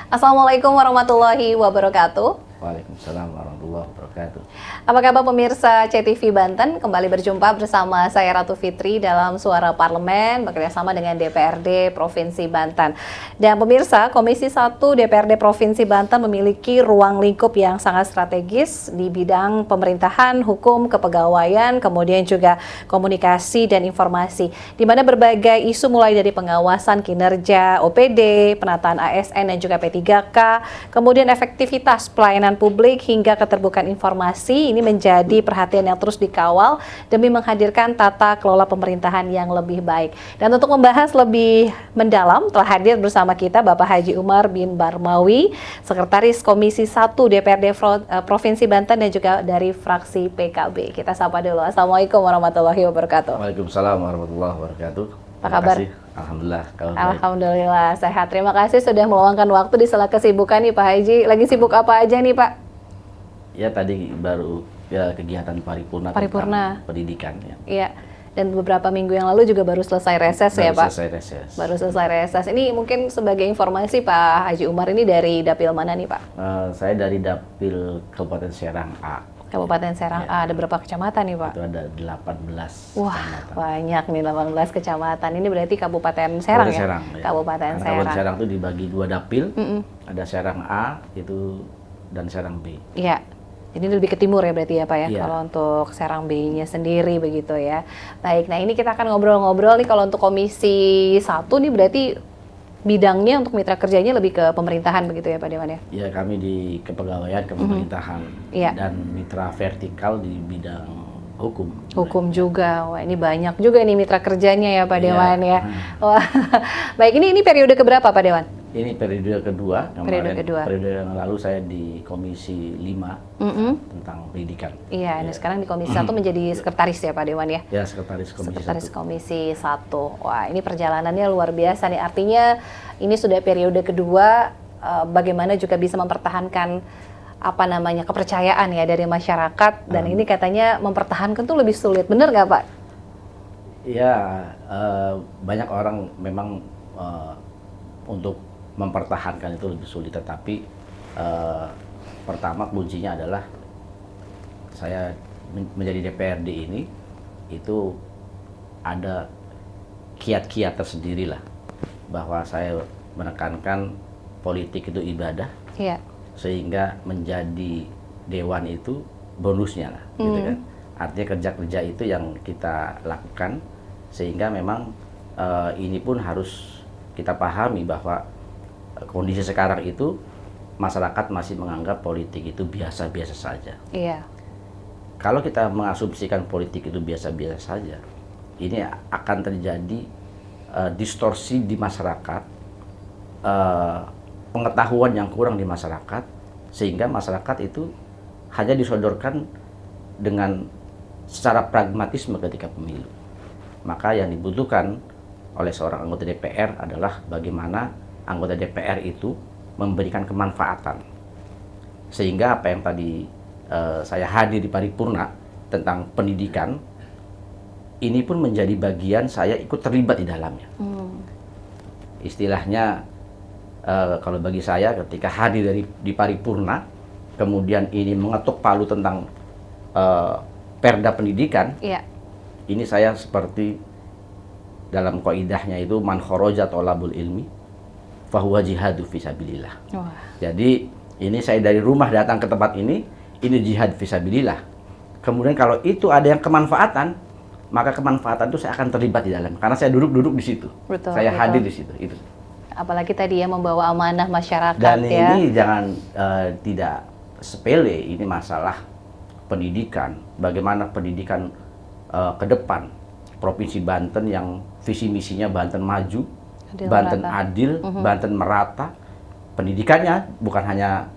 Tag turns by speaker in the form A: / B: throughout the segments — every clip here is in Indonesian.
A: Assalamualaikum warahmatullahi wabarakatuh.
B: Waalaikumsalam warahmatullahi wabarakatuh.
A: Apa kabar pemirsa CTV Banten? Kembali berjumpa bersama saya Ratu Fitri dalam Suara Parlemen bekerjasama dengan DPRD Provinsi Banten. Dan pemirsa, Komisi 1 DPRD Provinsi Banten memiliki ruang lingkup yang sangat strategis di bidang pemerintahan, hukum, kepegawaian, kemudian juga komunikasi dan informasi. Di mana berbagai isu mulai dari pengawasan kinerja OPD, penataan ASN dan juga P3K, kemudian efektivitas pelayanan publik hingga keterbukaan informasi ini menjadi perhatian yang terus dikawal demi menghadirkan tata kelola pemerintahan yang lebih baik. Dan untuk membahas lebih mendalam telah hadir bersama kita Bapak Haji Umar bin Barmawi, Sekretaris Komisi 1 DPRD Provinsi Banten dan juga dari fraksi PKB. Kita sapa dulu. Assalamualaikum warahmatullahi wabarakatuh.
B: Waalaikumsalam warahmatullahi wabarakatuh.
A: Apa kabar?
B: Alhamdulillah.
A: Alhamdulillah sehat. Terima kasih sudah meluangkan waktu di sela kesibukan nih Pak Haji. Lagi sibuk apa aja nih Pak?
B: Ya tadi baru kegiatan paripurna tentang pendidikan ya.
A: Iya. Dan beberapa minggu yang lalu juga baru selesai reses ya Pak? Baru selesai reses. Ini mungkin sebagai informasi Pak Haji Umar ini dari Dapil mana nih Pak?
B: Saya dari Dapil Kabupaten Serang A.
A: Kabupaten Serang A, ada berapa kecamatan nih Pak?
B: Itu ada 18
A: Wah,
B: kecamatan. Banyak
A: nih 18 kecamatan. Ini berarti Kabupaten Serang ya?
B: Serang, ya?
A: Kabupaten Serang.
B: Kabupaten Serang itu dibagi 2 dapil. Ada Serang A itu dan Serang B.
A: Iya. Jadi lebih ke timur ya berarti ya Pak ya,
B: iya.
A: Kalau untuk Serang B-nya sendiri begitu ya. Baik, nah ini kita akan ngobrol-ngobrol nih kalau untuk Komisi 1 nih berarti bidangnya untuk mitra kerjanya lebih ke pemerintahan begitu ya Pak Dewan ya?
B: Ya, kami di kepegawaian kepemerintahan dan mitra vertikal di bidang hukum.
A: Hukum juga, wah ini banyak juga nih mitra kerjanya ya Pak Dewan ya. Wah, baik ini periode keberapa Pak Dewan?
B: Ini periode kedua.
A: Periode
B: yang lalu saya di Komisi 5 tentang pendidikan.
A: Iya, ini sekarang di Komisi 1 menjadi sekretaris ya Pak Dewan ya?
B: Ya, sekretaris
A: Komisi 1. Wah, ini perjalanannya luar biasa nih. Artinya ini sudah periode kedua, bagaimana juga bisa mempertahankan kepercayaan ya dari masyarakat, dan ini katanya mempertahankan tuh lebih sulit. Benar nggak Pak?
B: Ya, banyak orang memang untuk mempertahankan itu lebih sulit, tetapi pertama kuncinya adalah saya menjadi DPRD ini itu ada kiat-kiat tersendiri lah, bahwa saya menekankan politik itu ibadah, sehingga menjadi dewan itu bonusnya lah, gitu kan. Artinya kerja-kerja itu yang kita lakukan, sehingga memang ini pun harus kita pahami bahwa kondisi sekarang itu masyarakat masih menganggap politik itu biasa-biasa saja.
A: Iya.
B: Kalau kita mengasumsikan politik itu biasa-biasa saja, ini akan terjadi distorsi di masyarakat, pengetahuan yang kurang di masyarakat, sehingga masyarakat itu hanya disodorkan dengan secara pragmatisme ketika pemilu. Maka yang dibutuhkan oleh seorang anggota DPR adalah bagaimana anggota DPR itu memberikan kemanfaatan, sehingga apa yang tadi saya hadir di paripurna tentang pendidikan ini pun menjadi bagian saya ikut terlibat di dalamnya. Istilahnya kalau bagi saya ketika hadir di paripurna, kemudian ini mengetuk palu tentang perda pendidikan, ini saya seperti dalam kaidahnya itu man kharaja thalabul ilmi fahuwa jihadu fisabilillah. Jadi ini saya dari rumah datang ke tempat ini jihad fisabilillah. Kemudian kalau itu ada yang kemanfaatan, maka kemanfaatan itu saya akan terlibat di dalam, karena saya duduk di situ. Saya hadir di situ. Itu.
A: Apalagi tadi ya membawa amanah masyarakat.
B: Dan ini jangan tidak sepele, ini masalah pendidikan. Bagaimana pendidikan ke depan Provinsi Banten yang visi misinya Banten maju, Banten adil, Banten merata. Pendidikannya bukan hanya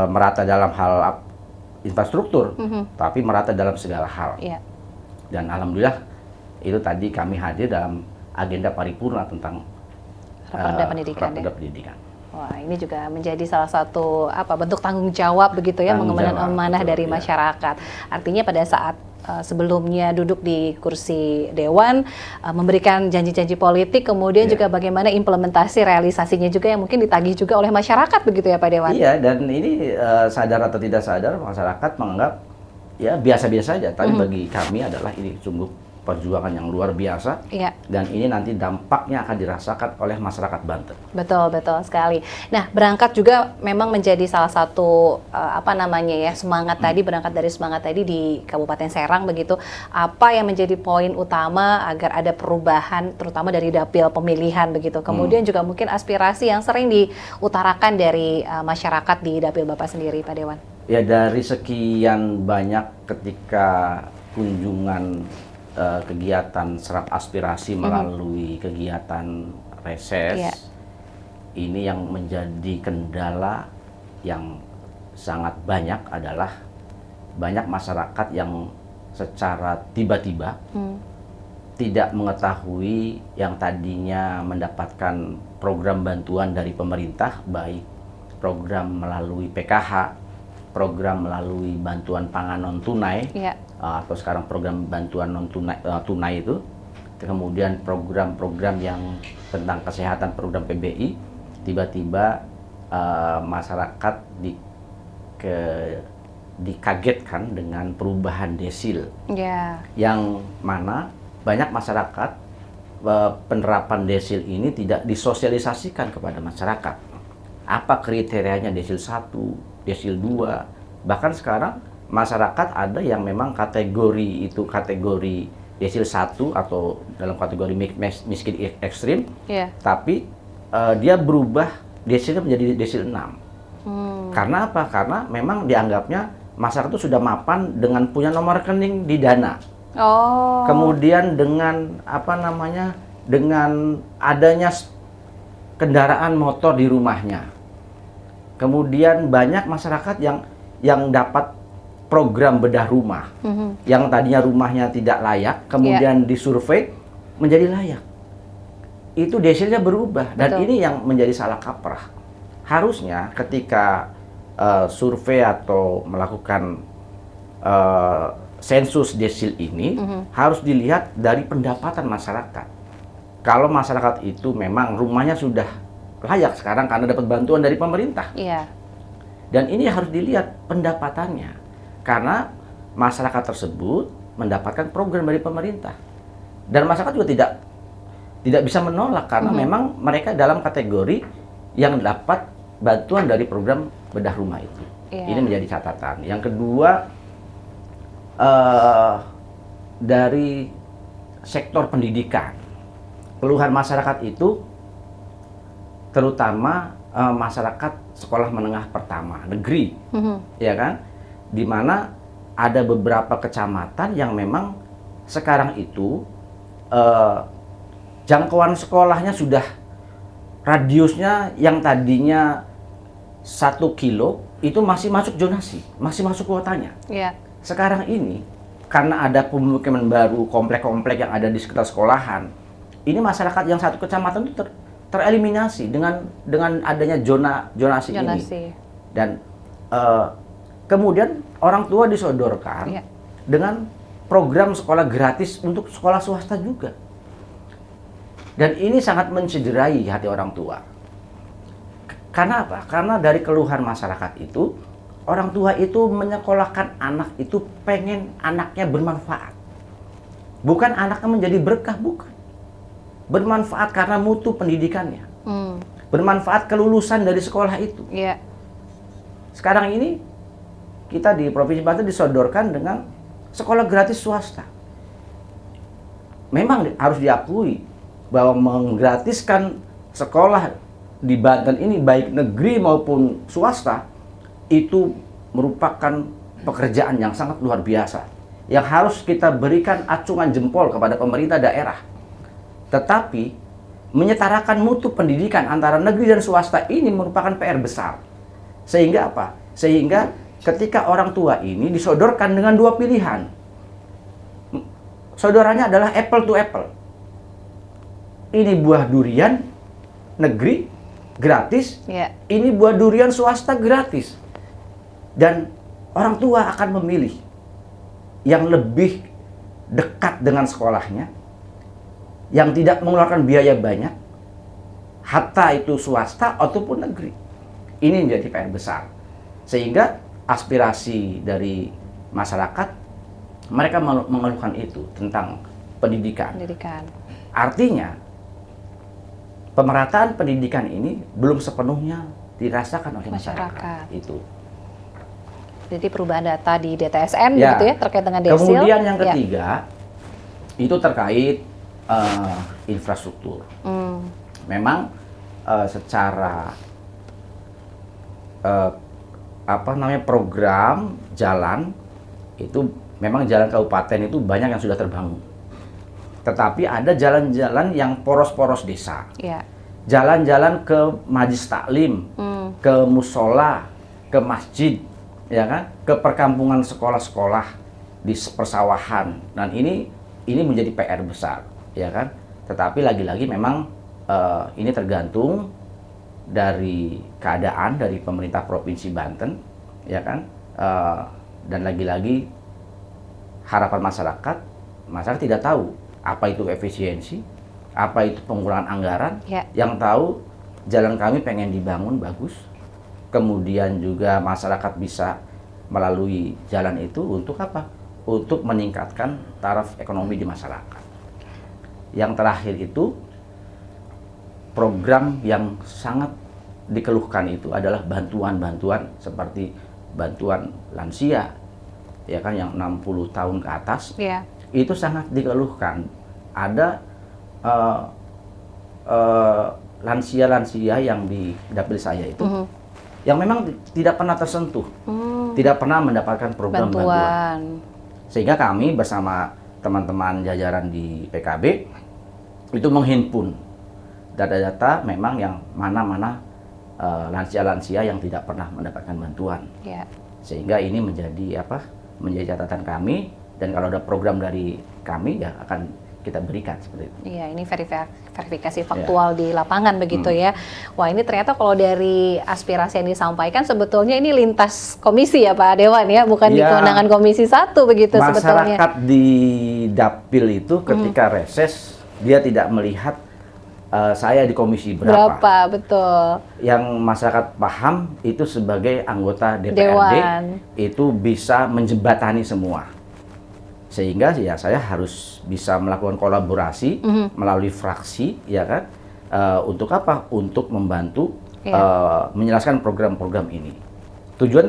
B: merata dalam hal infrastruktur, tapi merata dalam segala hal. Dan alhamdulillah itu tadi kami hadir dalam agenda paripurna tentang
A: Raperda Pendidikan.
B: Pendidikan.
A: Wah, ini juga menjadi salah satu bentuk tanggung jawab begitu ya, mengemban amanah dari masyarakat. Artinya pada saat sebelumnya duduk di kursi dewan, memberikan janji-janji politik, kemudian juga bagaimana implementasi realisasinya juga yang mungkin ditagih juga oleh masyarakat begitu ya Pak Dewan?
B: Iya, dan ini sadar atau tidak sadar masyarakat menganggap ya biasa-biasa saja, tapi bagi kami adalah ini sungguh perjuangan yang luar biasa, dan ini nanti dampaknya akan dirasakan oleh masyarakat Banten.
A: Betul, betul sekali. Nah, berangkat juga memang menjadi salah satu semangat tadi, berangkat dari semangat tadi di Kabupaten Serang begitu. Apa yang menjadi poin utama agar ada perubahan, terutama dari dapil pemilihan begitu. Kemudian juga mungkin aspirasi yang sering diutarakan dari masyarakat di dapil Bapak sendiri, Pak Dewan.
B: Ya, dari sekian banyak ketika kunjungan kegiatan serap aspirasi melalui kegiatan reses, ini yang menjadi kendala yang sangat banyak adalah banyak masyarakat yang secara tiba-tiba tidak mengetahui yang tadinya mendapatkan program bantuan dari pemerintah, baik program melalui PKH, program melalui bantuan pangan non tunai, atau sekarang program bantuan non tunai itu, kemudian program-program yang tentang kesehatan, program PBI, tiba-tiba masyarakat dikagetkan dengan perubahan desil, yang mana banyak masyarakat penerapan desil ini tidak disosialisasikan kepada masyarakat. Apa kriterianya desil 1, desil 2, bahkan sekarang masyarakat ada yang memang kategori desil 1 atau dalam kategori miskin ekstrim, tapi dia berubah desilnya menjadi desil 6. Karena apa? Karena memang dianggapnya masyarakat itu sudah mapan dengan punya nomor rekening di Dana. Kemudian dengan dengan adanya kendaraan motor di rumahnya. Kemudian banyak masyarakat yang dapat program bedah rumah, yang tadinya rumahnya tidak layak, kemudian disurvei menjadi layak. Itu desilnya berubah, dan ini yang menjadi salah kaprah. Harusnya ketika survei atau melakukan sensus desil ini harus dilihat dari pendapatan masyarakat. Kalau masyarakat itu memang rumahnya sudah layak sekarang karena dapat bantuan dari pemerintah, dan ini harus dilihat pendapatannya. Karena masyarakat tersebut mendapatkan program dari pemerintah, dan masyarakat juga tidak bisa menolak karena memang mereka dalam kategori yang dapat bantuan dari program bedah rumah itu. Ini menjadi catatan. Yang kedua, dari sektor pendidikan, keluhan masyarakat itu terutama masyarakat sekolah menengah pertama negeri, ya kan? Di mana ada beberapa kecamatan yang memang sekarang itu jangkauan sekolahnya sudah radiusnya yang tadinya 1 kilo itu masih masuk zonasi, masih masuk kuotanya. Sekarang ini karena ada pemukiman baru, komplek-komplek yang ada di sekitar sekolahan, ini masyarakat yang satu kecamatan itu tereliminasi dengan adanya zonasi ini. Dan kemudian orang tua disodorkan dengan program sekolah gratis untuk sekolah swasta juga. Dan ini sangat mencederai hati orang tua. Karena apa? Karena dari keluhan masyarakat itu, orang tua itu menyekolahkan anak itu pengen anaknya bermanfaat. Bukan anaknya menjadi berkah, bukan. Bermanfaat karena mutu pendidikannya. Bermanfaat kelulusan dari sekolah itu. Sekarang ini kita di Provinsi Banten disodorkan dengan sekolah gratis swasta. Memang harus diakui bahwa menggratiskan sekolah di Banten ini baik negeri maupun swasta itu merupakan pekerjaan yang sangat luar biasa yang harus kita berikan acungan jempol kepada pemerintah daerah. Tetapi menyetarakan mutu pendidikan antara negeri dan swasta ini merupakan PR besar. Sehingga apa? Sehingga ketika orang tua ini disodorkan dengan 2 pilihan. Saudaranya adalah apple to apple. Ini buah durian negeri gratis, ini buah durian swasta gratis. Dan orang tua akan memilih yang lebih dekat dengan sekolahnya, yang tidak mengeluarkan biaya banyak, hatta itu swasta ataupun negeri. Ini menjadi PR besar. Sehingga aspirasi dari masyarakat, mereka mengeluhkan itu tentang pendidikan. Artinya, pemerataan pendidikan ini belum sepenuhnya dirasakan oleh masyarakat. Itu.
A: Jadi perubahan data di DTSN begitu ya, terkait dengan desil.
B: Kemudian yang ketiga, itu terkait infrastruktur. Memang secara program jalan itu memang jalan kabupaten itu banyak yang sudah terbangun. Tetapi ada jalan-jalan yang poros-poros desa. Jalan-jalan ke majlis taklim, ke musola, ke masjid, ya kan, ke perkampungan sekolah-sekolah di persawahan. Dan ini menjadi PR besar, ya kan. Tetapi lagi-lagi memang ini tergantung dari keadaan dari pemerintah Provinsi Banten, ya kan, dan lagi-lagi harapan masyarakat tidak tahu apa itu efisiensi, apa itu pengurangan anggaran, yang tahu jalan kami pengen dibangun bagus, kemudian juga masyarakat bisa melalui jalan itu untuk apa? Untuk meningkatkan taraf ekonomi di masyarakat. Yang terakhir itu program yang sangat dikeluhkan itu adalah bantuan-bantuan seperti bantuan lansia, ya kan, yang 60 tahun ke atas, itu sangat dikeluhkan. Ada lansia-lansia yang di dapil saya itu, yang memang tidak pernah tersentuh, tidak pernah mendapatkan program bantuan. Sehingga kami bersama teman-teman jajaran di PKB itu menghimpun data-data memang yang mana-mana lansia-lansia yang tidak pernah mendapatkan bantuan. Sehingga ini menjadi menjadi catatan kami, dan kalau ada program dari kami ya akan kita berikan seperti itu. Iya, ini verifikasi faktual di lapangan begitu ya. Wah, ini ternyata kalau dari aspirasi yang disampaikan sebetulnya ini lintas komisi ya Pak Dewan ya, bukan di kewenangan Komisi 1 begitu sebetulnya. Masyarakat di dapil itu ketika reses dia tidak melihat saya di komisi berapa. Betul. Yang masyarakat paham itu sebagai anggota DPRD itu bisa menjembatani semua. Sehingga ya saya harus bisa melakukan kolaborasi melalui fraksi, ya kan, untuk apa? Untuk membantu menjelaskan program-program ini. Tujuan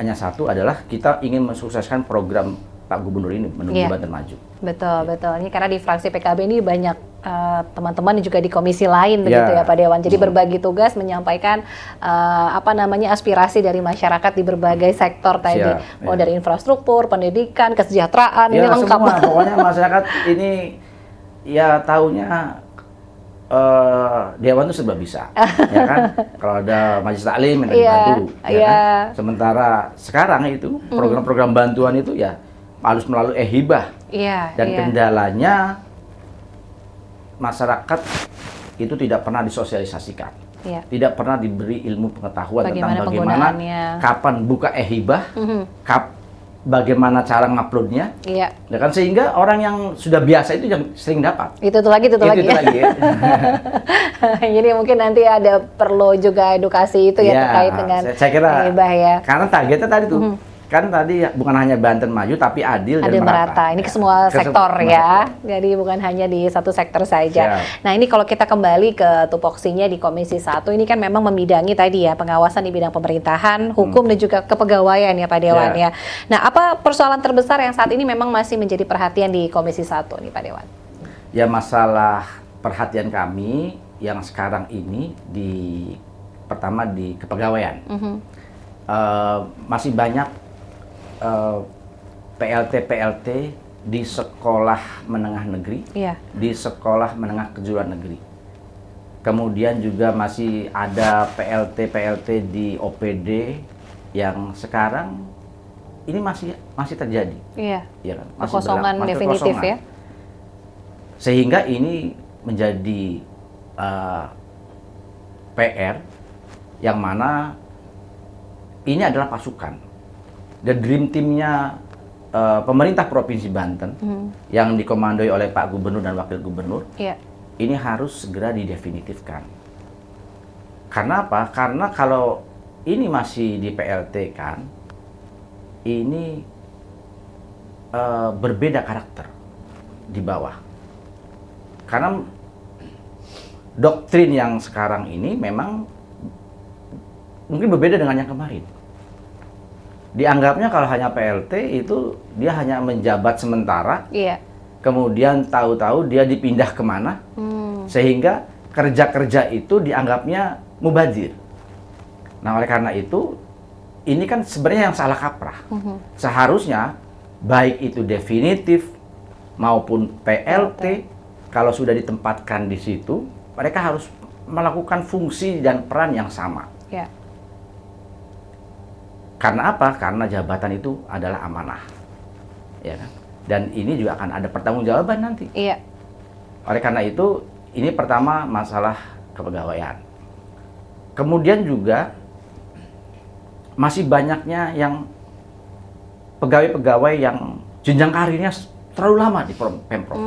B: hanya satu adalah kita ingin mensukseskan program Pak Gubernur ini menuju Banten Maju. Betul. Ini karena di fraksi PKB ini banyak teman-teman juga di komisi lain begitu ya Pak Dewan. Jadi berbagi tugas menyampaikan aspirasi dari masyarakat di berbagai sektor tadi. Dari infrastruktur, pendidikan, kesejahteraan, ini lengkap. Semua. Pokoknya masyarakat ini ya taunya Dewan itu serba bisa, ya kan? Kalau ada majelis taklim yang dibantu, ya kan? Sementara sekarang itu program-program bantuan itu ya harus melalui e-hibah, dan kendalanya masyarakat itu tidak pernah disosialisasikan, tidak pernah diberi ilmu pengetahuan tentang bagaimana kapan buka e-hibah, bagaimana cara nguploadnya, ya kan, sehingga orang yang sudah biasa itu yang sering dapat. Itu lagi. Jadi mungkin nanti ada perlu juga edukasi itu ya terkait dengan saya kira e-hibah ya. Karena targetnya tadi tuh. Kan tadi bukan hanya Banten Maju tapi adil dan merata. Ini ke semua sektor ya. Jadi bukan hanya di satu sektor saja. Nah, ini kalau kita kembali ke tupoksinya di Komisi 1 ini kan memang membidangi tadi ya pengawasan di bidang pemerintahan, hukum dan juga kepegawaian ya Pak Dewan ya. Nah, apa persoalan terbesar yang saat ini memang masih menjadi perhatian di Komisi 1 nih Pak Dewan? Ya, masalah perhatian kami yang sekarang ini pertama di kepegawaian. Masih banyak PLT di sekolah menengah negeri, di sekolah menengah kejuruan negeri. Kemudian juga masih ada PLT di OPD yang sekarang ini masih terjadi. Iya kan? Kekosongan definitif ya. Sehingga ini menjadi PR yang mana ini adalah pasukan. The dream team-nya pemerintah Provinsi Banten yang dikomandoi oleh Pak Gubernur dan Wakil Gubernur, ini harus segera didefinitifkan. Karena apa? Karena kalau ini masih di PLT kan, ini berbeda karakter di bawah. Karena doktrin yang sekarang ini memang mungkin berbeda dengan yang kemarin. Dianggapnya kalau hanya PLT itu dia hanya menjabat sementara, kemudian tahu-tahu dia dipindah kemana, sehingga kerja-kerja itu dianggapnya mubazir. Nah, oleh karena itu, ini kan sebenarnya yang salah kaprah. Seharusnya baik itu definitif maupun PLT, kalau sudah ditempatkan di situ, mereka harus melakukan fungsi dan peran yang sama. Karena apa? Karena jabatan itu adalah amanah, ya kan? Dan ini juga akan ada pertanggungjawaban nanti. Oleh karena itu, ini pertama masalah kepegawaian. Kemudian juga masih banyaknya yang pegawai-pegawai yang jenjang karirnya terlalu lama di Pemprov.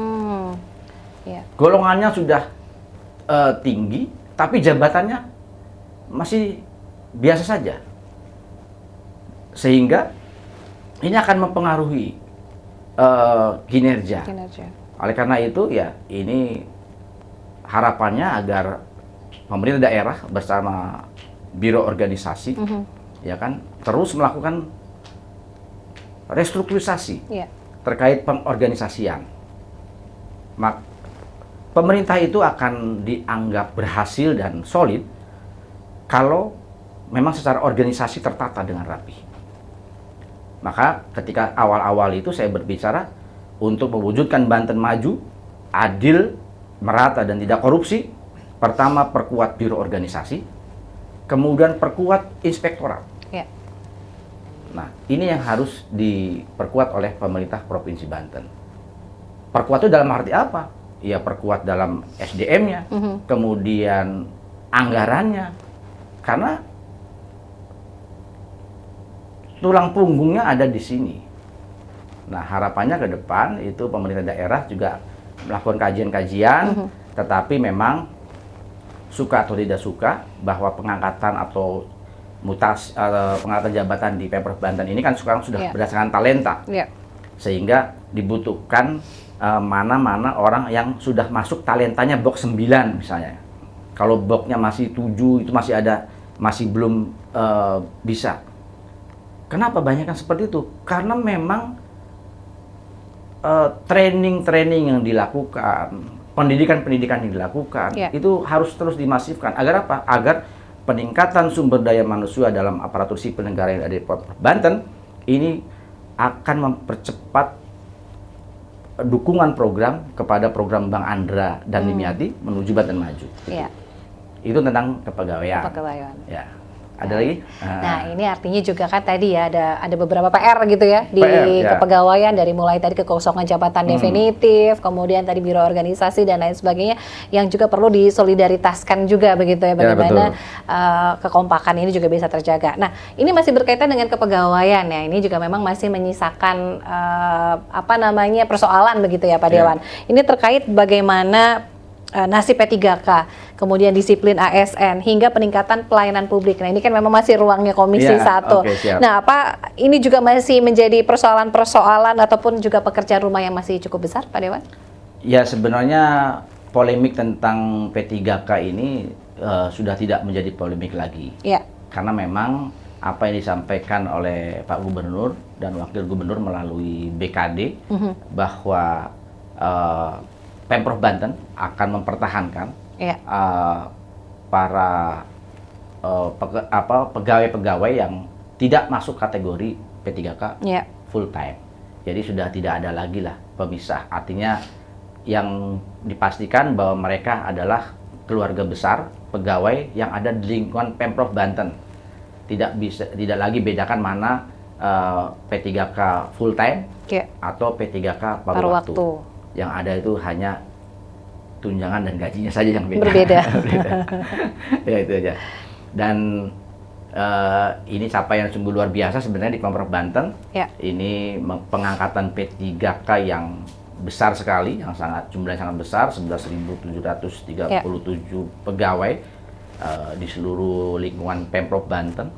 B: Golongannya sudah tinggi, tapi jabatannya masih biasa saja. Sehingga ini akan mempengaruhi kinerja. Oleh karena itu, ya ini harapannya agar pemerintah daerah bersama biro organisasi, ya kan, terus melakukan restrukturisasi terkait pengorganisasian. Pemerintah itu akan dianggap berhasil dan solid kalau memang secara organisasi tertata dengan rapi. Maka ketika awal-awal itu saya berbicara untuk mewujudkan Banten maju, adil, merata dan tidak korupsi. Pertama, perkuat biro organisasi, kemudian perkuat inspektorat. Nah, ini yang harus diperkuat oleh pemerintah Provinsi Banten. Perkuat itu dalam arti apa? Ya, perkuat dalam SDM-nya, kemudian anggarannya. Karena tulang punggungnya ada di sini. Nah, harapannya ke depan itu pemerintah daerah juga melakukan kajian-kajian, tetapi memang suka atau tidak suka bahwa pengangkatan atau mutasi pengangkatan jabatan di Pemprov Banten ini kan sekarang sudah berdasarkan talenta, sehingga dibutuhkan mana-mana orang yang sudah masuk talentanya box 9 misalnya. Kalau boxnya masih 7 itu masih belum bisa. Kenapa banyak yang seperti itu? Karena memang training-training yang dilakukan, pendidikan-pendidikan yang dilakukan, itu harus terus dimasifkan. Agar apa? Agar peningkatan sumber daya manusia dalam aparatur sipil negara yang ada di Banten ini akan mempercepat dukungan program kepada program Bang Andra dan Dimyati menuju Banten Maju. Itu tentang kepegawaian. Ya. Ada lagi?
A: Nah, ini artinya juga kan tadi ya ada beberapa PR gitu ya di kepegawaian, dari mulai tadi kekosongan jabatan definitif, kemudian tadi biro organisasi dan lain sebagainya yang juga perlu disolidaritaskan juga begitu ya, bagaimana kekompakan ini juga bisa terjaga. Nah, ini masih berkaitan dengan kepegawaian ya. Ini juga memang masih menyisakan persoalan begitu ya Pak Dewan. Ini terkait bagaimana nasib P3K, kemudian disiplin ASN, hingga peningkatan pelayanan publik. Nah, ini kan memang masih ruangnya Komisi 1. Nah, ini juga masih menjadi persoalan-persoalan ataupun juga pekerjaan rumah yang masih cukup besar, Pak Dewan?
B: Ya, sebenarnya polemik tentang P3K ini sudah tidak menjadi polemik lagi. Karena memang apa yang disampaikan oleh Pak Gubernur dan Wakil Gubernur melalui BKD bahwa Pemprov Banten akan mempertahankan para pegawai-pegawai yang tidak masuk kategori P3K full time. Jadi sudah tidak ada lagi lah pemisah. Artinya yang dipastikan bahwa mereka adalah keluarga besar pegawai yang ada di lingkungan Pemprov Banten. Tidak lagi bedakan mana P3K full time atau P3K paruh waktu. Yang ada itu hanya tunjangan dan gajinya saja yang beda.
A: Berbeda.
B: Ya, itu aja. Dan Ini capaian sungguh luar biasa sebenarnya di Pemprov Banten.
A: Ya.
B: Ini pengangkatan P3K yang besar sekali, yang jumlahnya sangat besar, 11.737 pegawai di seluruh lingkungan Pemprov Banten,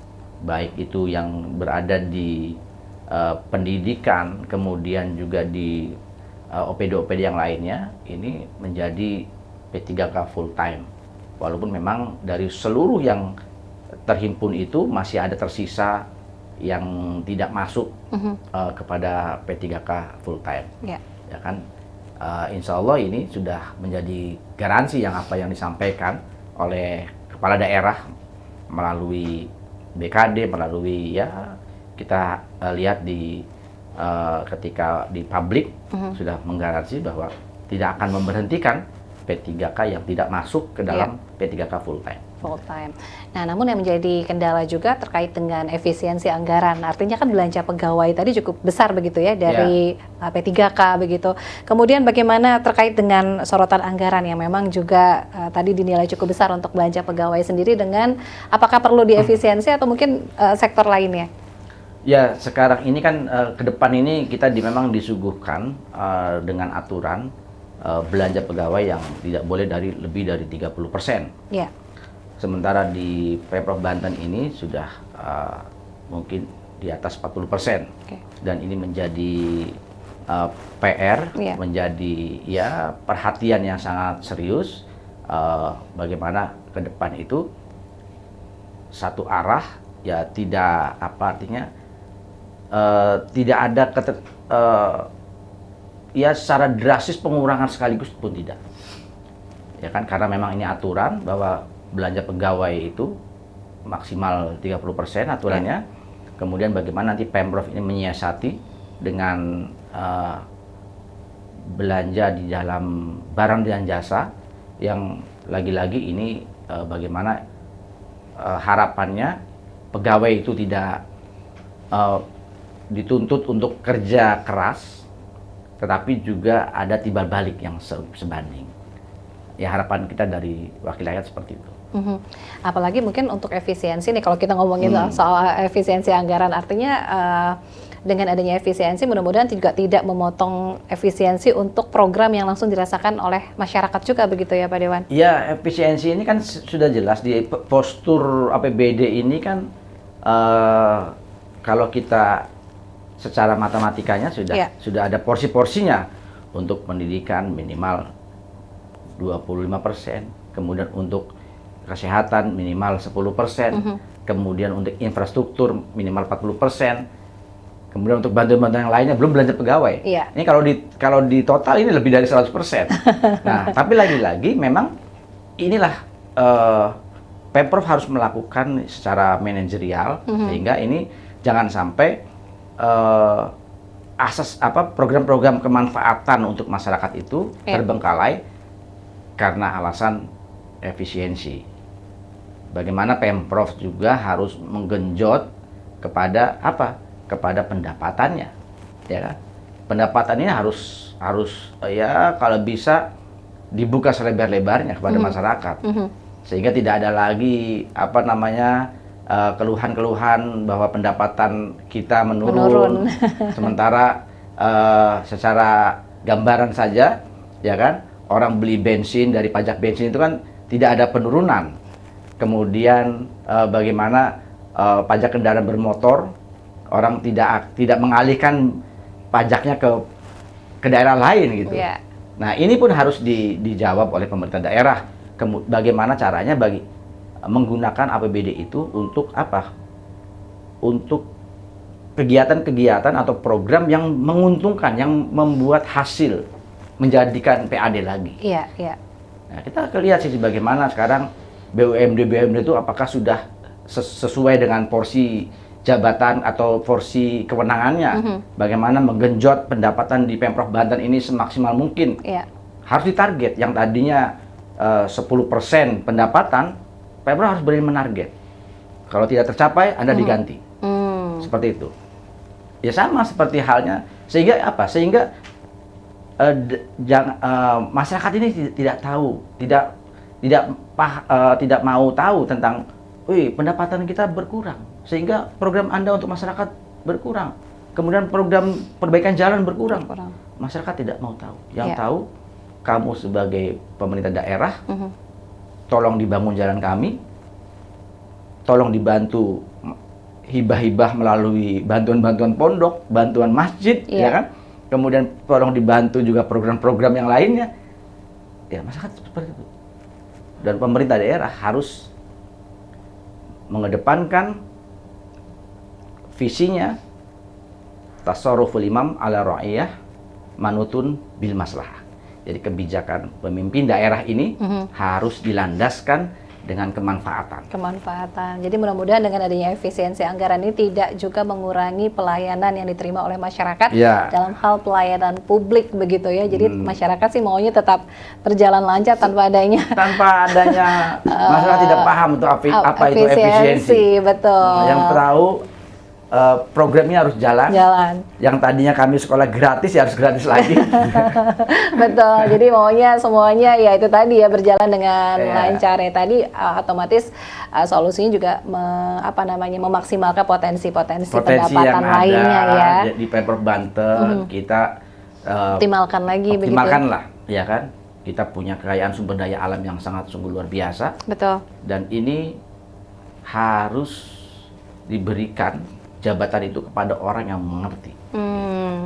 B: baik itu yang berada di pendidikan, kemudian juga di OPD-OPD yang lainnya. Ini menjadi P3K full time. Walaupun memang dari seluruh yang terhimpun itu masih ada tersisa yang tidak masuk kepada P3K full time. Ya kan, insya Allah ini sudah menjadi garansi yang disampaikan oleh kepala daerah melalui BKD, melalui ya kita lihat di ketika di publik sudah menggaransi bahwa tidak akan memberhentikan P3K yang tidak masuk ke dalam P3K full time.
A: Nah, namun yang menjadi kendala juga terkait dengan efisiensi anggaran. Artinya kan belanja pegawai tadi cukup besar begitu ya dari P3K begitu. Kemudian bagaimana terkait dengan sorotan anggaran yang memang juga tadi dinilai cukup besar untuk belanja pegawai sendiri, dengan apakah perlu diefisiensi atau mungkin sektor lainnya?
B: Ya, sekarang ini kan ke depan ini kita memang disuguhkan dengan aturan belanja pegawai yang tidak boleh lebih dari 30%. Ya. Sementara di Pemprov Banten ini sudah mungkin di atas 40%. Dan ini menjadi PR, menjadi ya perhatian yang sangat serius, bagaimana ke depan itu satu arah, ya tidak tidak ada ya secara drastis pengurangan sekaligus pun tidak. Ya kan, karena memang ini aturan bahwa belanja pegawai itu maksimal 30% aturannya. Kemudian bagaimana nanti Pemprov ini menyiasati dengan belanja di dalam barang dan jasa, yang lagi-lagi ini bagaimana harapannya pegawai itu tidak dituntut untuk kerja keras, tetapi juga ada timbal balik yang sebanding. Ya, harapan kita dari wakil rakyat seperti itu.
A: Apalagi mungkin untuk efisiensi nih, kalau kita ngomongin soal efisiensi anggaran, artinya dengan adanya efisiensi mudah-mudahan juga tidak memotong efisiensi untuk program yang langsung dirasakan oleh masyarakat juga begitu ya Pak Dewan?
B: Ya, efisiensi ini kan sudah jelas di postur APBD ini kan, kalau kita secara matematikanya sudah ada porsi-porsinya. Untuk pendidikan minimal 25%, kemudian untuk kesehatan minimal 10%, kemudian untuk infrastruktur minimal 40%, kemudian untuk bantuan-bantuan yang lainnya, belum belanja pegawai. Ini kalau di total ini lebih dari 100%. Nah, tapi lagi-lagi memang inilah Pemprov harus melakukan secara manajerial, sehingga ini jangan sampai program-program kemanfaatan untuk masyarakat itu terbengkalai karena alasan efisiensi. Bagaimana Pemprov juga harus menggenjot kepada kepada pendapatannya, ya kan? Pendapatan ini harus ya kalau bisa dibuka selebar-lebarnya kepada masyarakat, sehingga tidak ada lagi keluhan-keluhan bahwa pendapatan kita menurun. Sementara secara gambaran saja, ya kan, orang beli bensin dari pajak bensin itu kan tidak ada penurunan. Kemudian bagaimana pajak kendaraan bermotor, orang tidak mengalihkan pajaknya ke daerah lain gitu. Nah, ini pun harus dijawab oleh pemerintah daerah. Bagaimana caranya menggunakan APBD itu untuk untuk kegiatan-kegiatan atau program yang menguntungkan, yang membuat hasil, menjadikan PAD lagi. Nah, kita lihat sih bagaimana sekarang BUMD itu apakah sudah sesuai dengan porsi jabatan atau porsi kewenangannya. Bagaimana menggenjot pendapatan di Pemprov Banten ini semaksimal mungkin. Harus ditarget, yang tadinya 10% pendapatan, Pemprov harus berani menarget. Kalau tidak tercapai, Anda diganti. Seperti itu. Ya sama seperti halnya, sehingga masyarakat ini tidak tahu, tidak mau tahu tentang wih, pendapatan kita berkurang, sehingga program Anda untuk masyarakat berkurang. Kemudian program perbaikan jalan berkurang. Masyarakat tidak mau tahu. Yang tahu, kamu sebagai pemerintah daerah, tolong dibangun jalan kami, tolong dibantu hibah-hibah melalui bantuan-bantuan pondok, bantuan masjid, ya kan? Kemudian tolong dibantu juga program-program yang lainnya. Ya, masyarakat seperti itu. Dan pemerintah daerah harus mengedepankan visinya tasarruful imam ala ra'iyah manutun bil maslahah. Jadi kebijakan pemimpin daerah ini harus dilandaskan dengan kemanfaatan.
A: Jadi mudah-mudahan dengan adanya efisiensi anggaran ini tidak juga mengurangi pelayanan yang diterima oleh masyarakat dalam hal pelayanan publik begitu ya. Jadi masyarakat sih maunya tetap berjalan lancar tanpa adanya
B: masyarakat tidak paham untuk apa itu efisiensi.
A: Betul.
B: Yang tahu programnya harus jalan. Yang tadinya kami sekolah gratis ya harus gratis lagi.
A: Betul. Jadi maunya semuanya ya itu tadi ya berjalan dengan lancar ya tadi otomatis solusinya juga memaksimalkan potensi pendapatan
B: yang
A: lainnya
B: ada
A: ya.
B: Di Pemprov Banten kita
A: optimalkan lagi begitu.
B: Lah, ya kan? Kita punya kekayaan sumber daya alam yang sangat sungguh luar biasa.
A: Betul.
B: Dan ini harus diberikan jabatan itu kepada orang yang mengerti.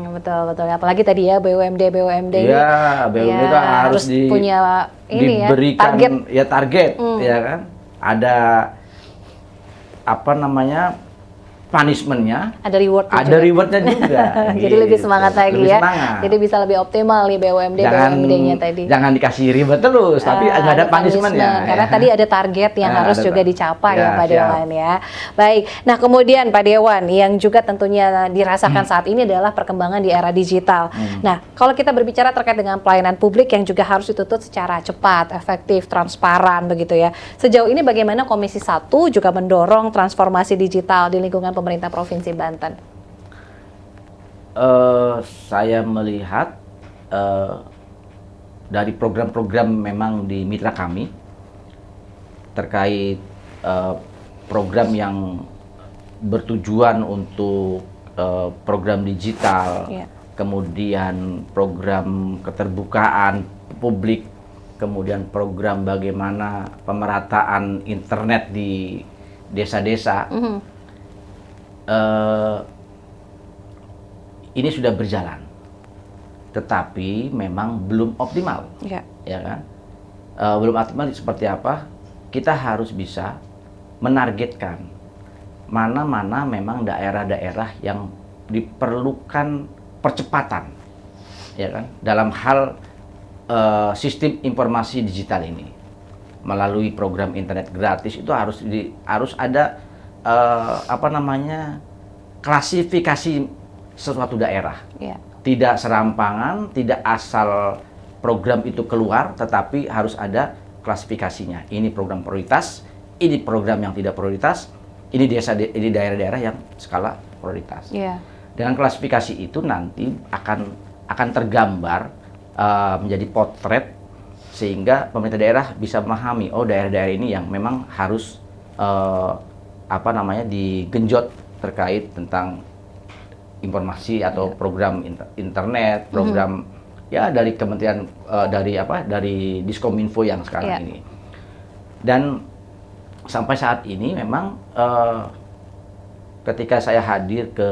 A: Betul. Apalagi tadi ya BUMD
B: Iya, BUMD itu harus
A: punya ini
B: diberikan target,
A: Hmm.
B: ya kan? Ada punishment-nya,
A: ada rewardnya
B: juga.
A: Jadi lebih semangat lagi
B: lebih
A: ya.
B: Semangat.
A: Jadi bisa lebih optimal nih BUMD-nya tadi.
B: Jangan dikasih reward terus, tapi nggak ada punishment-nya.
A: Karena tadi ada target yang harus juga dicapai ya Pak Dewan ya. Baik. Nah kemudian Pak Dewan yang juga tentunya dirasakan saat ini adalah perkembangan di era digital. Nah kalau kita berbicara terkait dengan pelayanan publik yang juga harus dituntut secara cepat, efektif, transparan begitu ya. Sejauh ini bagaimana Komisi 1 juga mendorong transformasi digital di lingkungan pemerintah Provinsi Banten?
B: Saya melihat dari program-program memang di mitra kami terkait program yang bertujuan untuk program digital, kemudian program keterbukaan publik, kemudian program bagaimana pemerataan internet di desa-desa. Ini sudah berjalan, tetapi memang belum optimal, ya kan? Belum optimal seperti apa? Kita harus bisa menargetkan mana-mana memang daerah-daerah yang diperlukan percepatan, ya kan? Dalam hal sistem informasi digital ini, melalui program internet gratis itu harus ada klasifikasi sesuatu daerah. Tidak serampangan, tidak asal program itu keluar, tetapi harus ada klasifikasinya. Ini program prioritas, ini program yang tidak prioritas, ini daerah-daerah yang skala prioritas. Dengan klasifikasi itu nanti akan tergambar menjadi potret, sehingga pemerintah daerah bisa memahami, oh daerah-daerah ini yang memang harus digenjot terkait tentang informasi atau program internet, program dari kementerian dari Diskominfo yang sekarang ini. Dan sampai saat ini memang ketika saya hadir ke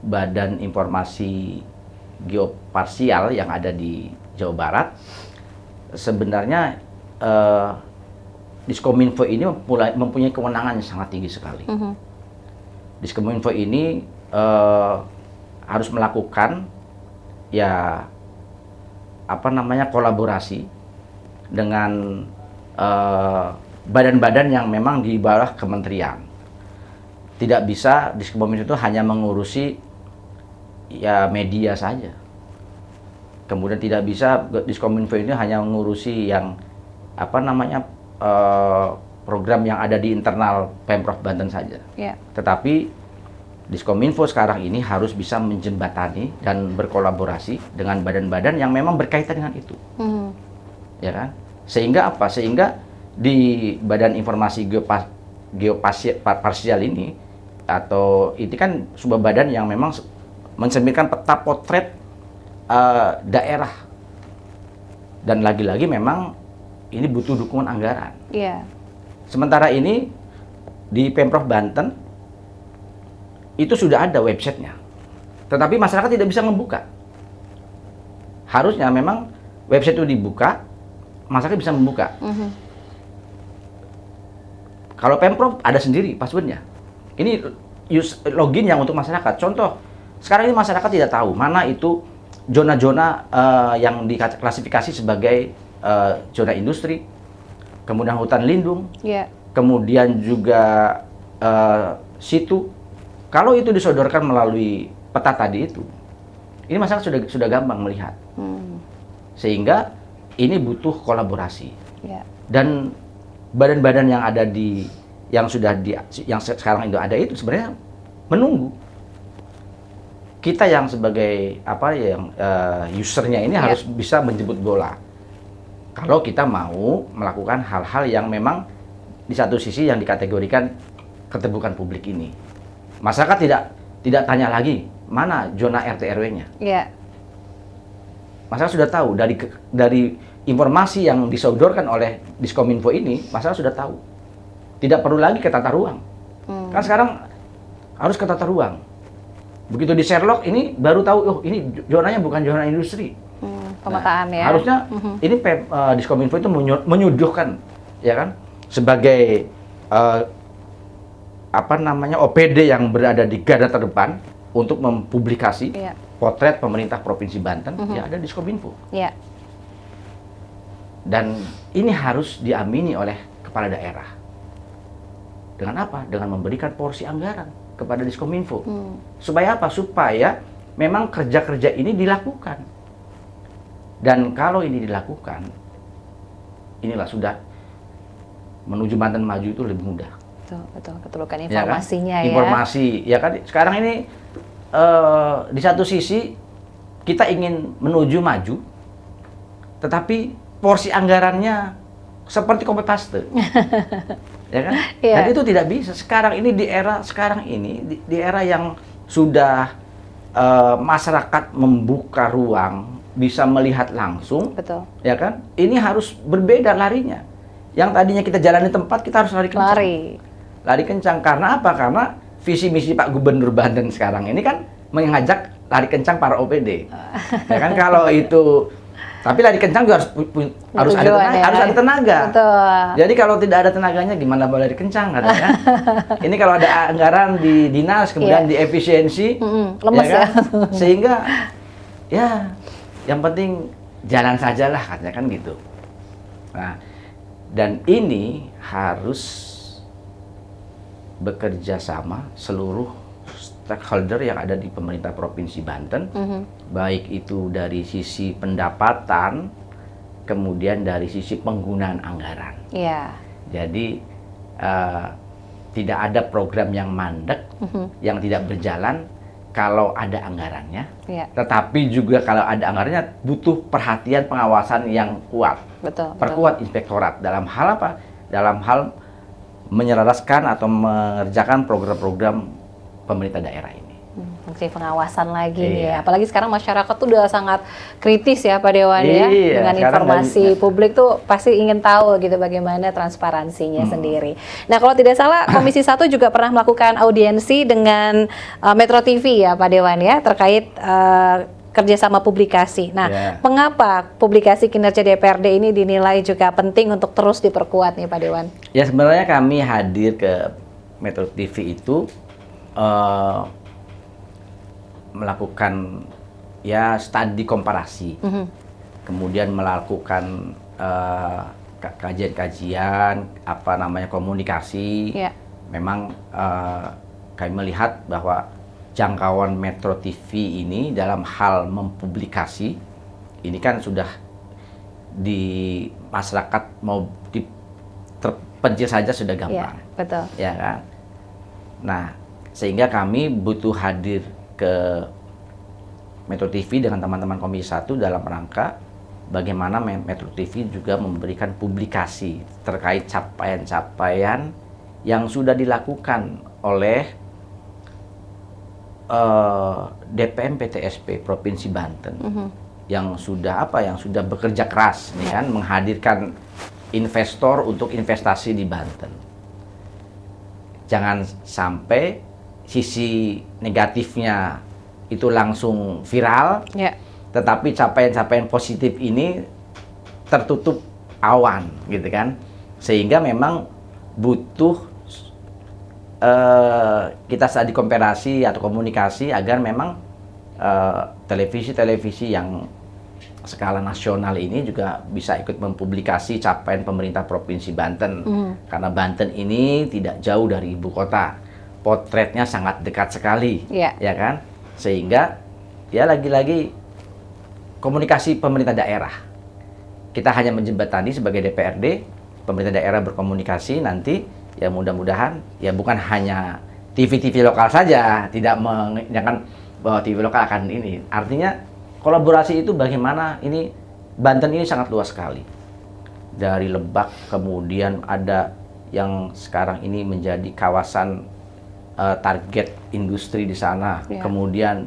B: Badan Informasi Geoparsial yang ada di Jawa Barat, sebenarnya Diskominfo ini mempunyai kewenangan yang sangat tinggi sekali. Diskominfo ini harus melakukan kolaborasi dengan badan-badan yang memang di bawah kementerian. Tidak bisa Diskominfo itu hanya mengurusi media saja. Kemudian tidak bisa Diskominfo ini hanya mengurusi yang program yang ada di internal Pemprov Banten saja. Tetapi Diskominfo sekarang ini harus bisa menjembatani dan berkolaborasi dengan badan-badan yang memang berkaitan dengan itu. Ya kan? Sehingga di Badan Informasi Geoparsial ini, atau ini kan sebuah badan yang memang mencerminkan peta potret daerah, dan lagi-lagi memang ini butuh dukungan anggaran.
A: Iya.
B: Sementara ini di Pemprov Banten itu sudah ada websitenya, tetapi masyarakat tidak bisa membuka. Harusnya memang website itu dibuka, masyarakat bisa membuka. Kalau Pemprov ada sendiri passwordnya. Ini login yang untuk masyarakat. Contoh, sekarang ini masyarakat tidak tahu mana itu zona-zona yang diklasifikasi sebagai zona industri, kemudian hutan lindung, kemudian juga situ. Kalau itu disodorkan melalui peta tadi itu, ini masyarakat sudah gampang melihat. Sehingga ini butuh kolaborasi. Dan badan-badan yang ada yang sekarang itu ada itu sebenarnya menunggu. Kita yang sebagai usernya ini harus bisa menjemput bola. Kalau kita mau melakukan hal-hal yang memang di satu sisi yang dikategorikan keterbukaan publik ini. Masyarakat tidak tanya lagi mana zona RT RW-nya. Masyarakat sudah tahu dari informasi yang disodorkan oleh Diskominfo ini, masyarakat sudah tahu. Tidak perlu lagi ke tata ruang. Kan sekarang harus ke tata ruang. Begitu di Sherlock ini baru tahu, oh ini zonanya bukan zona industri.
A: Pemetaan ya.
B: Harusnya ini Diskominfo itu menyuduhkan, ya kan, sebagai OPD yang berada di garda terdepan untuk mempublikasi potret pemerintah Provinsi Banten, ya ada Diskominfo. Dan ini harus diamini oleh kepala daerah. Dengan apa? Dengan memberikan porsi anggaran kepada Diskominfo. Supaya apa? Supaya memang kerja-kerja ini dilakukan. Dan kalau ini dilakukan, inilah sudah menuju Banten maju itu lebih mudah.
A: Betul, keterbukaan informasinya ya.
B: Informasi, ya kan. Sekarang ini di satu sisi kita ingin menuju maju, tetapi porsi anggarannya seperti copy paste. Ya kan? Dan itu tidak bisa. Sekarang ini di era yang sudah masyarakat membuka ruang, bisa melihat langsung.
A: Betul.
B: Ya kan? Ini harus berbeda larinya. Yang tadinya kita jalani tempat, kita harus lari kencang. Lari kencang karena apa? Karena visi misi Pak Gubernur Banten sekarang ini kan mengajak lari kencang para OPD. Ya kan, kalau itu, tapi lari kencang juga harus ada tenaga.
A: Betul.
B: Jadi kalau tidak ada tenaganya gimana boleh lari kencang katanya. Ini kalau ada anggaran di dinas kemudian di efisiensi,
A: lemes ya, kan?
B: Sehingga ya yang penting jalan sajalah katanya kan gitu. Nah, dan ini harus bekerja sama seluruh stakeholder yang ada di pemerintah Provinsi Banten, baik itu dari sisi pendapatan, kemudian dari sisi penggunaan anggaran. Jadi tidak ada program yang mandek, yang tidak berjalan kalau ada anggarannya, tetapi juga kalau ada anggarannya butuh perhatian pengawasan yang kuat. Perkuat inspektorat dalam hal apa? Dalam hal menyelaraskan atau mengerjakan program-program pemerintah daerah ini.
A: Fungsi pengawasan lagi nih ya. Apalagi sekarang masyarakat tuh udah sangat kritis ya Pak Dewan ya. Dengan informasi publik tuh pasti ingin tahu gitu bagaimana transparansinya sendiri. Nah kalau tidak salah Komisi 1 juga pernah melakukan audiensi dengan Metro TV ya Pak Dewan ya, terkait kerjasama publikasi. Nah, mengapa publikasi kinerja DPRD ini dinilai juga penting untuk terus diperkuat nih Pak Dewan?
B: Ya sebenarnya kami hadir ke Metro TV itu melakukan ya studi komparasi, kemudian melakukan kajian-kajian komunikasi. Memang kami melihat bahwa jangkauan Metro TV ini dalam hal mempublikasi ini kan sudah di masyarakat mau terpencil saja sudah gampang.
A: Betul.
B: Ya kan. Nah, sehingga kami butuh hadir ke Metro TV dengan teman-teman Komisi 1 dalam rangka bagaimana Metro TV juga memberikan publikasi terkait capaian-capaian yang sudah dilakukan oleh DPM PTSP Provinsi Banten yang sudah bekerja keras nih kan, menghadirkan investor untuk investasi di Banten. Jangan sampai sisi negatifnya itu langsung viral, tetapi capaian-capaian positif ini tertutup awan, gitu kan? Sehingga memang butuh kita saat dikomparasi atau komunikasi agar memang televisi-televisi yang skala nasional ini juga bisa ikut mempublikasi capaian pemerintah Provinsi Banten. Karena Banten ini tidak jauh dari ibu kota, potretnya sangat dekat sekali, ya kan? Sehingga ya lagi-lagi komunikasi pemerintah daerah. Kita hanya menjembatani sebagai DPRD, pemerintah daerah berkomunikasi nanti. Ya mudah-mudahan ya bukan hanya TV-TV lokal saja, tidak mengingatkan bahwa TV lokal akan ini. Artinya kolaborasi itu bagaimana ini Banten ini sangat luas sekali. Dari Lebak, kemudian ada yang sekarang ini menjadi kawasan target industri di sana. Kemudian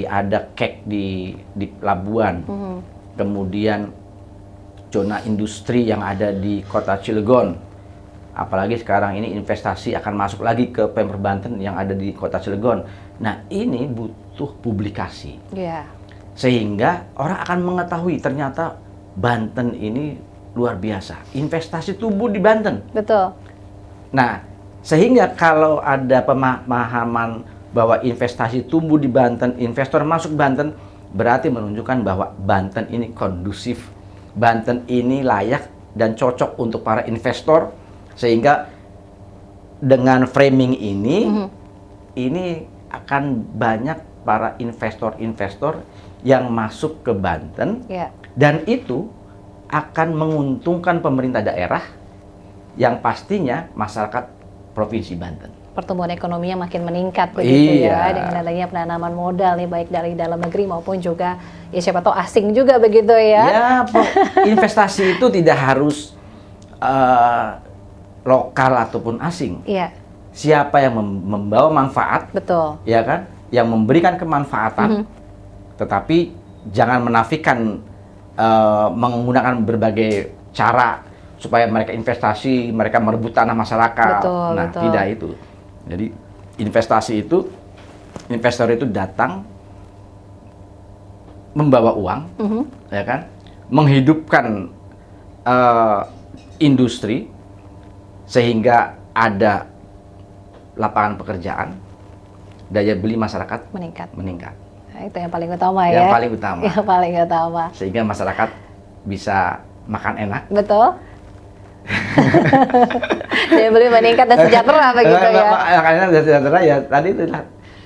B: ada KEK di Labuan. Kemudian zona industri yang ada di Kota Cilegon. Apalagi sekarang ini investasi akan masuk lagi ke Pemprov Banten yang ada di Kota Cilegon. Nah, ini butuh publikasi. Sehingga orang akan mengetahui ternyata Banten ini luar biasa. Investasi tumbuh di Banten.
A: Betul.
B: Nah, sehingga kalau ada pemahaman bahwa investasi tumbuh di Banten, investor masuk Banten, berarti menunjukkan bahwa Banten ini kondusif. Banten ini layak dan cocok untuk para investor. Sehingga dengan framing ini akan banyak para investor-investor yang masuk ke Banten, dan itu akan menguntungkan pemerintah daerah yang pastinya masyarakat Provinsi Banten.
A: Pertumbuhan ekonominya makin meningkat begitu ya, dengan adanya penanaman modal nih baik dari dalam negeri maupun juga ya siapa tahu asing juga begitu ya.
B: Ya, investasi itu tidak harus lokal ataupun asing. Siapa yang membawa manfaat, ya kan, yang memberikan kemanfaatan, tetapi jangan menafikan menggunakan berbagai cara supaya mereka investasi, mereka merebut tanah masyarakat. Tidak itu. Jadi investor itu datang membawa uang, ya kan, menghidupkan industri. Sehingga ada lapangan pekerjaan, daya beli masyarakat meningkat.
A: Nah, itu yang paling utama ya. Yang paling utama.
B: Sehingga masyarakat bisa makan enak.
A: Betul. Daya beli meningkat dan sejahtera begitu ya.
B: Makan enak dan sejahtera ya tadi itu.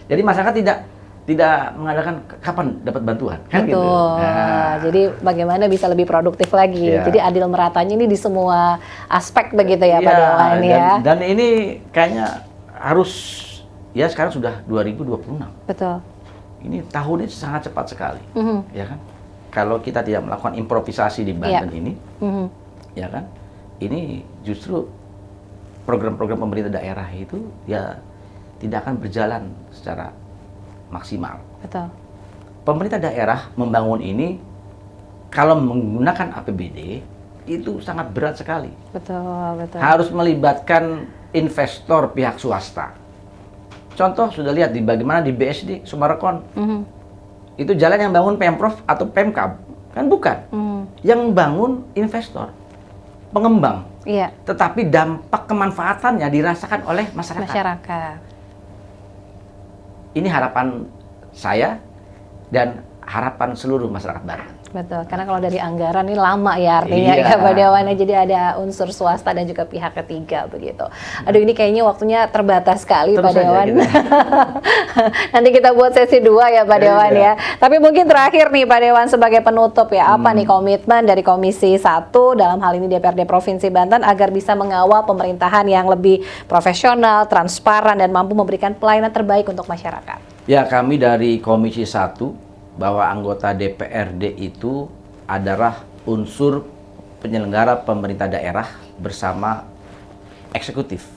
B: Jadi masyarakat tidak mengadakan kapan dapat bantuan, kan gitu.
A: Nah, jadi bagaimana bisa lebih produktif lagi. Jadi adil meratanya ini di semua aspek begitu ya Pak Dewan ya.
B: Dan ini kayaknya harus ya sekarang sudah 2026.
A: Betul.
B: Ini tahun ini sangat cepat sekali, ya kan? Kalau kita tidak melakukan improvisasi di Banten ini, ya kan? Ini justru program-program pemerintah daerah itu ya tidak akan berjalan secara maksimal.
A: Betul.
B: Pemerintah daerah membangun ini kalau menggunakan APBD itu sangat berat sekali.
A: Betul.
B: Harus melibatkan investor pihak swasta. Contoh sudah lihat di bagaimana di BSD Sumarekon. Itu jalan yang bangun Pemprov atau Pemkab, kan bukan. Yang bangun investor, pengembang. Tetapi dampak kemanfaatannya dirasakan oleh masyarakat. Ini harapan saya dan harapan seluruh masyarakat Banten.
A: Betul, karena kalau dari anggaran ini lama ya artinya ya Pak Dewan, jadi ada unsur swasta dan juga pihak ketiga begitu. Aduh ini kayaknya waktunya terbatas sekali Pak Dewan. Nanti kita buat sesi 2 ya Pak Dewan ya. Tapi mungkin terakhir nih Pak Dewan sebagai penutup ya, apa nih komitmen dari Komisi 1 dalam hal ini DPRD Provinsi Banten agar bisa mengawal pemerintahan yang lebih profesional, transparan dan mampu memberikan pelayanan terbaik untuk masyarakat?
B: Ya, kami dari Komisi 1 bahwa anggota DPRD itu adalah unsur penyelenggara pemerintah daerah bersama eksekutif,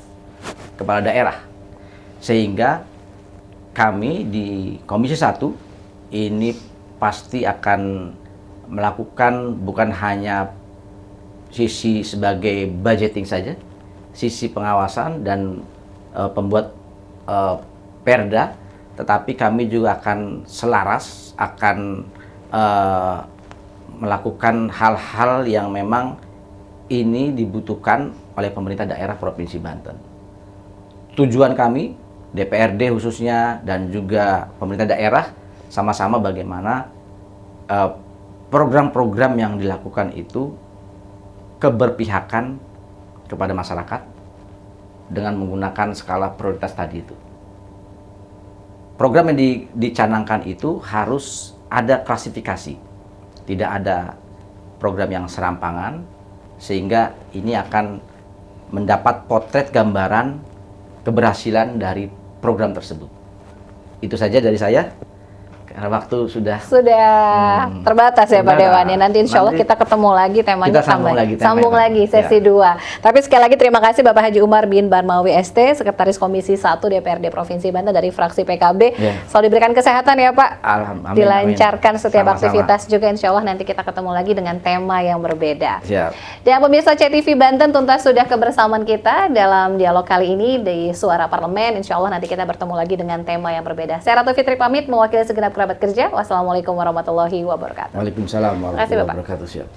B: kepala daerah. Sehingga kami di Komisi 1 ini pasti akan melakukan bukan hanya sisi sebagai budgeting saja, sisi pengawasan dan pembuat perda, tetapi kami juga akan selaras, akan melakukan hal-hal yang memang ini dibutuhkan oleh pemerintah daerah Provinsi Banten. Tujuan kami, DPRD khususnya, dan juga pemerintah daerah, sama-sama bagaimana program-program yang dilakukan itu keberpihakan kepada masyarakat dengan menggunakan skala prioritas tadi itu. Program yang dicanangkan itu harus ada klasifikasi. Tidak ada program yang serampangan, sehingga ini akan mendapat potret gambaran keberhasilan dari program tersebut. Itu saja dari saya. Karena waktu sudah
A: terbatas ya Pak Dewan. Ya, nanti insya Allah kita ketemu lagi, temanya
B: kita sambung lagi
A: sesi 2. Tapi sekali lagi terima kasih Bapak Haji Umar bin Barmawi ST, Sekretaris Komisi 1 DPRD Provinsi Banten dari fraksi PKB. Selalu diberikan kesehatan ya Pak.
B: Alhamdulillah.
A: Dilancarkan setiap
B: Sama-sama.
A: Aktivitas juga, insya Allah nanti kita ketemu lagi dengan tema yang berbeda.
B: Siap.
A: Dan pemirsa CTV Banten, tuntas sudah kebersamaan kita dalam dialog kali ini di Suara Parlemen. Insya Allah nanti kita bertemu lagi dengan tema yang berbeda. Saya Ratu Fitri pamit mewakili segenap kerabat kerja. Wassalamualaikum warahmatullahi wabarakatuh.
B: Waalaikumsalam warahmatullahi wabarakatuh. Siap.